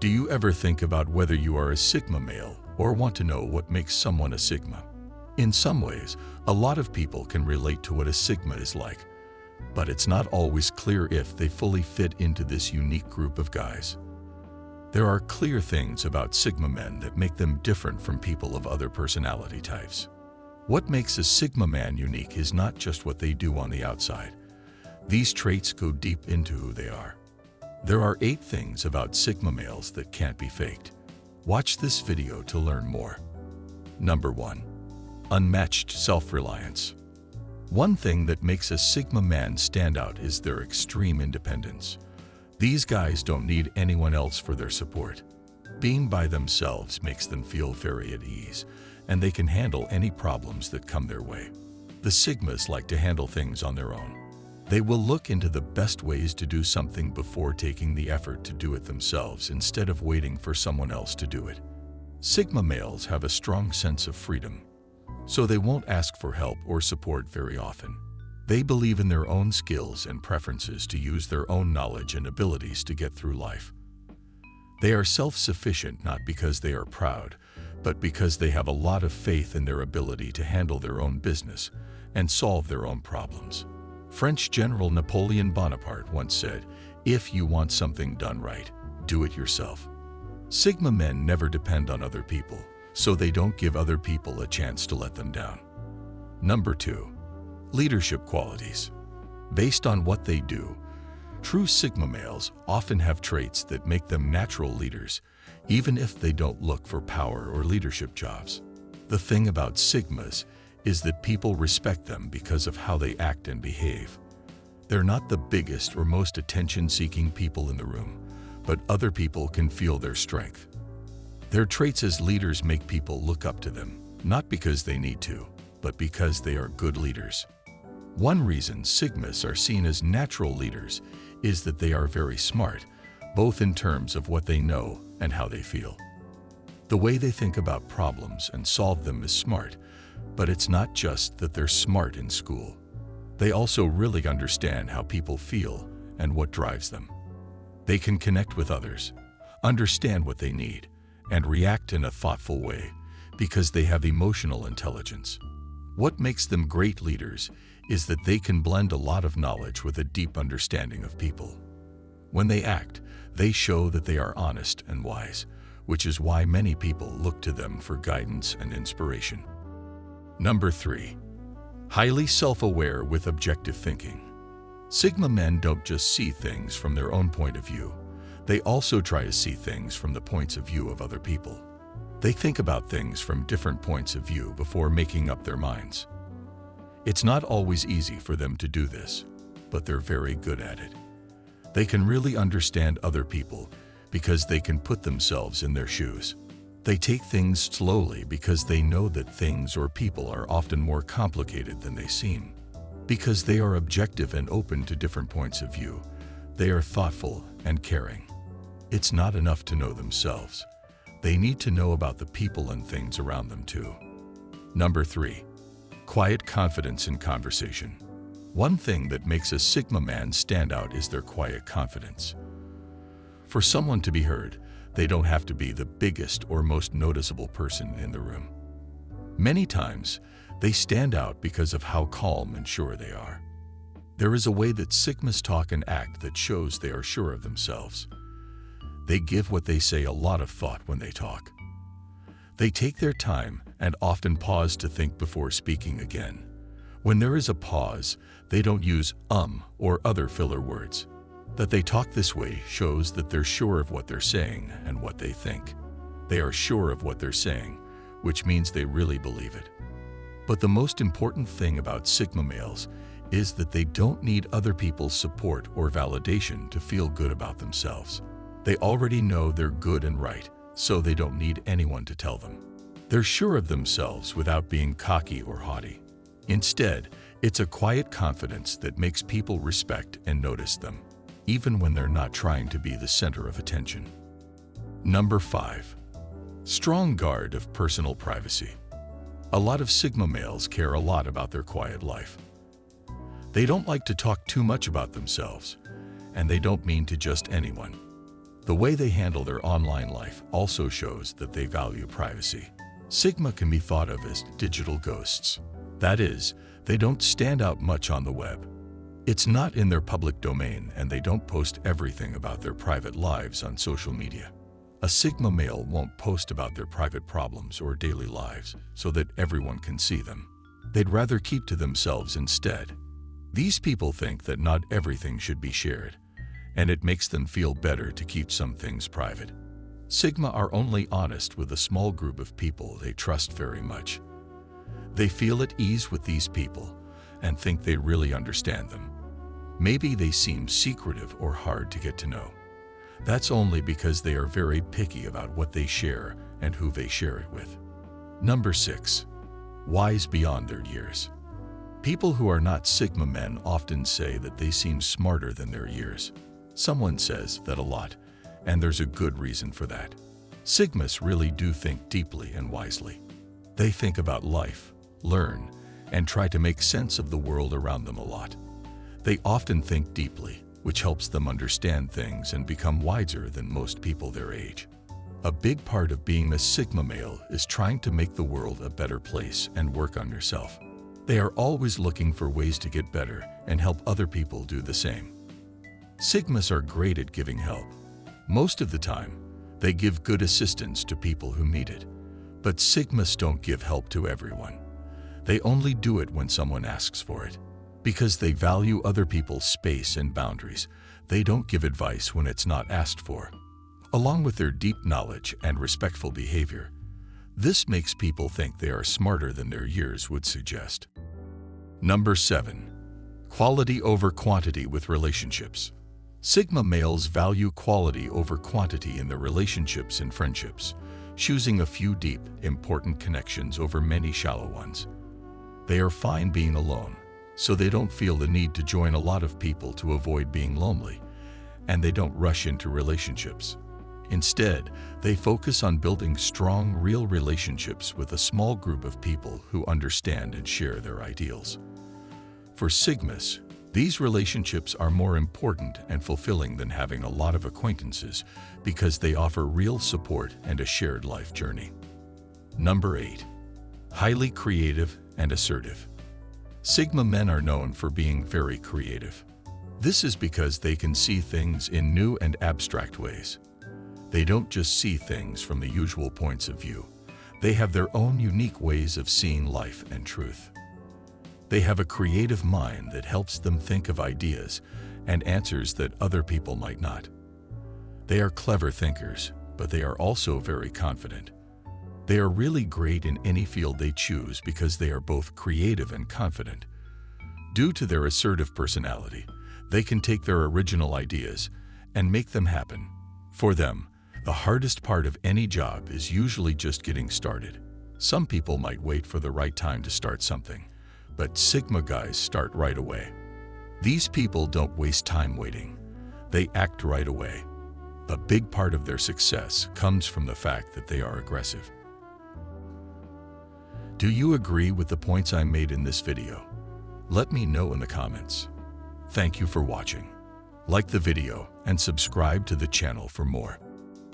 Do you ever think about whether you are a Sigma male or want to know what makes someone a Sigma? In some ways, a lot of people can relate to what a Sigma is like, but it's not always clear if they fully fit into this unique group of guys. There are clear things about Sigma men that make them different from people of other personality types. What makes a Sigma man unique is not just what they do on the outside. These traits go deep into who they are. There are 8 things about Sigma males that can't be faked. Watch this video to learn more. Number 1. Unmatched self-reliance. One thing that makes a Sigma man stand out is their extreme independence. These guys don't need anyone else for their support. Being by themselves makes them feel very at ease, and they can handle any problems that come their way. The Sigmas like to handle things on their own. They will look into the best ways to do something before taking the effort to do it themselves instead of waiting for someone else to do it. Sigma males have a strong sense of freedom, so they won't ask for help or support very often. They believe in their own skills and preferences to use their own knowledge and abilities to get through life. They are self-sufficient not because they are proud, but because they have a lot of faith in their ability to handle their own business and solve their own problems. French General Napoleon Bonaparte once said, "If you want something done right, do it yourself." Sigma men never depend on other people, so they don't give other people a chance to let them down. Number 2. Leadership qualities. Based on what they do, true Sigma males often have traits that make them natural leaders, even if they don't look for power or leadership jobs. The thing about Sigmas is that people respect them because of how they act and behave. They're not the biggest or most attention-seeking people in the room, but other people can feel their strength. Their traits as leaders make people look up to them, not because they need to, but because they are good leaders. One reason Sigmas are seen as natural leaders is that they are very smart, both in terms of what they know and how they feel. The way they think about problems and solve them is smart, but it's not just that they're smart in school. They also really understand how people feel and what drives them. They can connect with others, understand what they need, and react in a thoughtful way because they have emotional intelligence. What makes them great leaders is that they can blend a lot of knowledge with a deep understanding of people. When they act, they show that they are honest and wise, which is why many people look to them for guidance and inspiration. Number 3. Highly self-aware with objective thinking. Sigma men don't just see things from their own point of view. They also try to see things from the points of view of other people. They think about things from different points of view before making up their minds. It's not always easy for them to do this, but they're very good at it. They can really understand other people because they can put themselves in their shoes. They take things slowly because they know that things or people are often more complicated than they seem. Because they are objective and open to different points of view, they are thoughtful and caring. It's not enough to know themselves. They need to know about the people and things around them too. Number 3. Quiet confidence in conversation. One thing that makes a Sigma man stand out is their quiet confidence. For someone to be heard, they don't have to be the biggest or most noticeable person in the room. Many times, they stand out because of how calm and sure they are. There is a way that Sigmas talk and act that shows they are sure of themselves. They give what they say a lot of thought when they talk. They take their time and often pause to think before speaking again. When there is a pause, they don't use or other filler words. That they talk this way shows that they're sure of what they're saying and what they think. They are sure of what they're saying, which means they really believe it. But the most important thing about Sigma males is that they don't need other people's support or validation to feel good about themselves. They already know they're good and right, so they don't need anyone to tell them. They're sure of themselves without being cocky or haughty. Instead, it's a quiet confidence that makes people respect and notice them, even when they're not trying to be the center of attention. Number 5. Strong guard of personal privacy. A lot of Sigma males care a lot about their quiet life. They don't like to talk too much about themselves, and they don't mean to just anyone. The way they handle their online life also shows that they value privacy. Sigma can be thought of as digital ghosts. That is, they don't stand out much on the web. It's not in their public domain, and they don't post everything about their private lives on social media. A Sigma male won't post about their private problems or daily lives so that everyone can see them. They'd rather keep to themselves instead. These people think that not everything should be shared, and it makes them feel better to keep some things private. Sigma are only honest with a small group of people they trust very much. They feel at ease with these people and think they really understand them. Maybe they seem secretive or hard to get to know. That's only because they are very picky about what they share and who they share it with. Number 6. Wise beyond their years. People who are not Sigma men often say that they seem smarter than their years. Someone says that a lot, and there's a good reason for that. Sigmas really do think deeply and wisely. They think about life, learn, and try to make sense of the world around them a lot. They often think deeply, which helps them understand things and become wiser than most people their age. A big part of being a Sigma male is trying to make the world a better place and work on yourself. They are always looking for ways to get better and help other people do the same. Sigmas are great at giving help. Most of the time, they give good assistance to people who need it. But Sigmas don't give help to everyone. They only do it when someone asks for it. Because they value other people's space and boundaries, they don't give advice when it's not asked for. Along with their deep knowledge and respectful behavior, this makes people think they are smarter than their years would suggest. Number 7. Quality over quantity with relationships. Sigma males value quality over quantity in their relationships and friendships, choosing a few deep, important connections over many shallow ones. They are fine being alone, so they don't feel the need to join a lot of people to avoid being lonely, and they don't rush into relationships. Instead, they focus on building strong, real relationships with a small group of people who understand and share their ideals. For Sigmas, these relationships are more important and fulfilling than having a lot of acquaintances because they offer real support and a shared life journey. Number 8. Highly creative and assertive. Sigma men are known for being very creative. This is because they can see things in new and abstract ways. They don't just see things from the usual points of view. They have their own unique ways of seeing life and truth. They have a creative mind that helps them think of ideas and answers that other people might not. They are clever thinkers, but they are also very confident. They are really great in any field they choose because they are both creative and confident. Due to their assertive personality, they can take their original ideas and make them happen. For them, the hardest part of any job is usually just getting started. Some people might wait for the right time to start something, but Sigma guys start right away. These people don't waste time waiting. They act right away. A big part of their success comes from the fact that they are aggressive. Do you agree with the points I made in this video? Let me know in the comments. Thank you for watching. Like the video and subscribe to the channel for more.